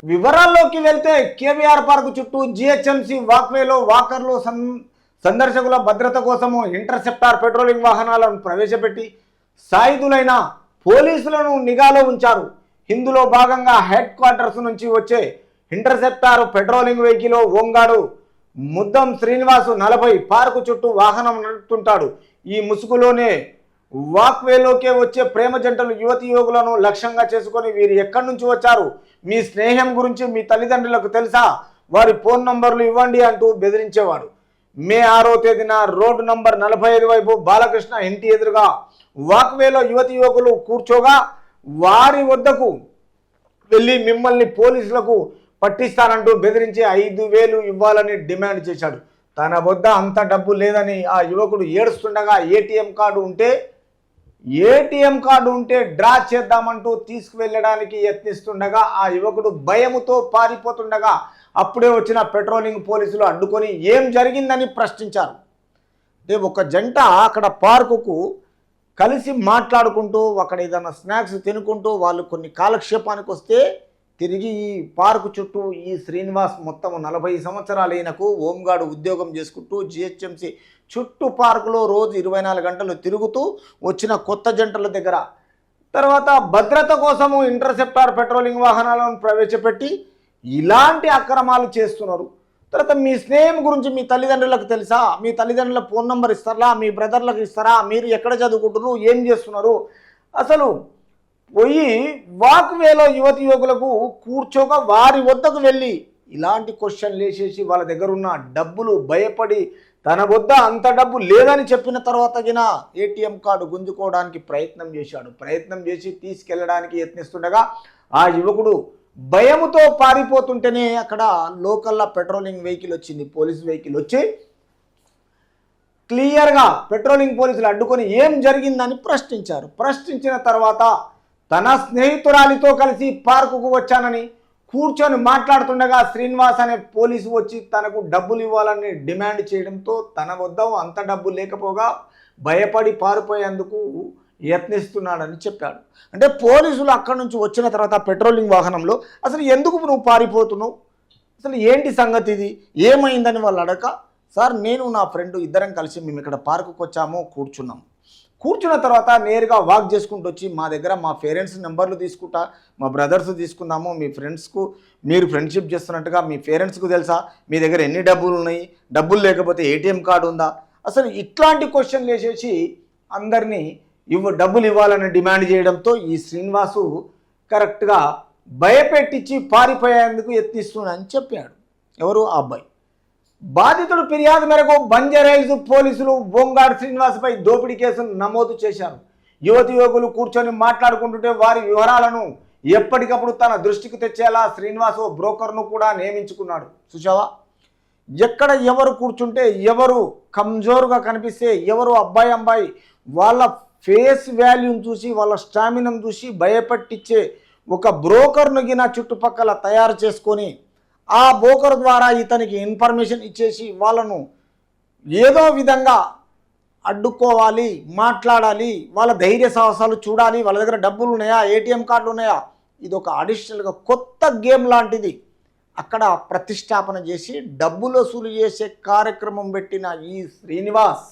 వివరాల్లోకి వెళ్తే కేవీఆర్ పార్క్ చుట్టూ జిహెచ్ఎంసీ వాక్వేలో వాకర్లు సందర్శకుల భద్రత కోసము ఇంటర్సెప్టార్ పెట్రోలింగ్ వాహనాలను ప్రవేశపెట్టి సాయుధులైన పోలీసులను నిఘాలో ఉంచారు. ఇందులో భాగంగా హెడ్ క్వార్టర్స్ నుంచి వచ్చే ఇంటర్సెప్టార్ పెట్రోలింగ్ వెహికల్ ఓంగాడు ముద్దం శ్రీనివాసు 40 పార్కు చుట్టూ వాహనం నడుపుతుంటాడు. ఈ ముసుగులోనే వాక్వేలోకే వచ్చే ప్రేమ జంటలు యువతి యువకులను లక్ష్యంగా చేసుకొని వీరు ఎక్కడి నుంచి వచ్చారు, మీ స్నేహం గురించి మీ తల్లిదండ్రులకు తెలుసా, వారి ఫోన్ నంబర్లు ఇవ్వండి అంటూ బెదిరించేవాడు. మే 6వ తేదీన రోడ్డు నంబర్ 45 వైపు బాలకృష్ణ ఇంటి ఎదురుగా వాక్వేలో యువతి యువకులు కూర్చోగా వారి వద్దకు వెళ్ళి మిమ్మల్ని పోలీసులకు పట్టిస్తానంటూ బెదిరించి 5,000 ఇవ్వాలని డిమాండ్ చేశాడు. తన వద్ద అంత డబ్బు లేదని ఆ యువకుడు ఏడుస్తుండగా ఏటీఎం కార్డు ఉంటే డ్రా చేద్దామంటూ తీసుకువెళ్ళడానికి యత్నిస్తుండగా ఆ యువకుడు భయముతో పారిపోతుండగా అప్పుడే వచ్చిన పెట్రోలింగ్ పోలీసులు అడ్డుకొని ఏం జరిగిందని ప్రశ్నించారు. అంటే ఒక జంట అక్కడ పార్కుకు కలిసి మాట్లాడుకుంటూ అక్కడ ఏదైనా స్నాక్స్ తినుకుంటూ వాళ్ళు కొన్ని కాలక్షేపానికి వస్తే తిరిగి ఈ పార్కు చుట్టూ ఈ శ్రీనివాస్ మొత్తం 40 సంవత్సరాలు ఈయనకు హోంగార్డు ఉద్యోగం చేసుకుంటూ జిహెచ్ఎంసీ చుట్టూ పార్కులో రోజు 24 గంటలు తిరుగుతూ వచ్చిన కొత్త జంటల దగ్గర తర్వాత భద్రత కోసము ఇంటర్సెప్టార్ పెట్రోలింగ్ వాహనాలను ప్రవేశపెట్టి ఇలాంటి అక్రమాలు చేస్తున్నారు. తర్వాత మీ స్నేహం గురించి మీ తల్లిదండ్రులకు తెలుసా, మీ తల్లిదండ్రుల ఫోన్ నెంబర్ ఇస్తారా, మీ బ్రదర్లకు ఇస్తారా, మీరు ఎక్కడ చదువుకుంటున్నారు, ఏం చేస్తున్నారు, అసలు పోయి వాక్వేలో యువతి యువకులకు కూర్చోగా వారి వద్దకు వెళ్ళి ఇలాంటి క్వశ్చన్లు వేసేసి వాళ్ళ దగ్గర ఉన్న డబ్బులు భయపడి తన వద్ద అంత డబ్బు లేదని చెప్పిన తర్వాత గిన ఏటీఎం కార్డు గుంజుకోవడానికి ప్రయత్నం చేసి తీసుకెళ్ళడానికి యత్నిస్తుండగా ఆ యువకుడు భయముతో పారిపోతుంటేనే అక్కడ లోకల్లా పెట్రోలింగ్ వెహికల్ వచ్చింది, పోలీస్ వెహికల్ వచ్చి క్లియర్గా పెట్రోలింగ్ పోలీసులు అడ్డుకొని ఏం జరిగిందని ప్రశ్నించిన తర్వాత తన స్నేహితురాలితో కలిసి పార్కుకు వచ్చానని కూర్చొని మాట్లాడుతుండగా శ్రీనివాస్ అనే పోలీసు వచ్చి తనకు డబ్బులు ఇవ్వాలని డిమాండ్ చేయడంతో తన వద్ద అంత డబ్బు లేకపోగా భయపడి పారిపోయేందుకు యత్నిస్తున్నాడని చెప్పాడు. అంటే పోలీసులు అక్కడి నుంచి వచ్చిన తర్వాత పెట్రోలింగ్ వాహనంలో అసలు ఎందుకు నువ్వు పారిపోతున్నావు, అసలు ఏంటి సంగతి, ఇది ఏమైందని వాళ్ళు అడగ, సార్ నేను నా ఫ్రెండ్ ఇద్దరం కలిసి మేము ఇక్కడ పార్కుకు వచ్చాము, కూర్చున్న తర్వాత నేరుగా వాక్ చేసుకుంటూ వచ్చి మా దగ్గర మా పేరెంట్స్ నెంబర్లు తీసుకుంటా, మా బ్రదర్స్ తీసుకున్నాము, మీ ఫ్రెండ్స్కు మీరు ఫ్రెండ్షిప్ చేస్తున్నట్టుగా మీ పేరెంట్స్కు తెలుసా, మీ దగ్గర ఎన్ని డబ్బులు ఉన్నాయి, డబ్బులు లేకపోతే ఏటీఎం కార్డు ఉందా, అసలు ఇట్లాంటి క్వశ్చన్లు వేసేసి అందరినీ డబ్బులు ఇవ్వాలని డిమాండ్ చేయడంతో ఈ శ్రీనివాసు కరెక్ట్గా భయపెట్టించి పారిపోయేందుకు యత్నిస్తున్నాడని చెప్పాడు. ఎవరు ఆ అబ్బాయి. బాధితుడు ఫిర్యాదు మేరకు బంజారాహిల్స్ పోలీసులు బొంగాడు శ్రీనివాస్పై దోపిడీ కేసును నమోదు చేశారు. యువతి యువకులు కూర్చొని మాట్లాడుకుంటుంటే వారి వివరాలను ఎప్పటికప్పుడు తన దృష్టికి తెచ్చేలా శ్రీనివాస్ బ్రోకర్ను కూడా నియమించుకున్నాడు. చూసావా, ఎక్కడ ఎవరు కూర్చుంటే, ఎవరు కమ్జోరుగా కనిపిస్తే, ఎవరు అబ్బాయి వాళ్ళ ఫేస్ వాల్యూని చూసి వాళ్ళ స్టామినాను చూసి భయపట్టించే ఒక బ్రోకర్ను గిన చుట్టుపక్కల తయారు చేసుకొని ఆ బ్రోకర్ ద్వారా ఇతనికి ఇన్ఫర్మేషన్ ఇచ్చేసి వాళ్ళను ఏదో విధంగా అడ్డుకోవాలి, మాట్లాడాలి, వాళ్ళ ధైర్య సాహసాలు చూడాలి, వాళ్ళ దగ్గర డబ్బులు ఉన్నాయా, ఏటీఎం కార్డులు ఉన్నాయా, ఇది ఒక అడిషనల్గా కొత్త గేమ్ లాంటిది అక్కడ ప్రతిష్టాపన చేసి డబ్బులు వసూలు చేసే కార్యక్రమం పెట్టిన ఈ శ్రీనివాస్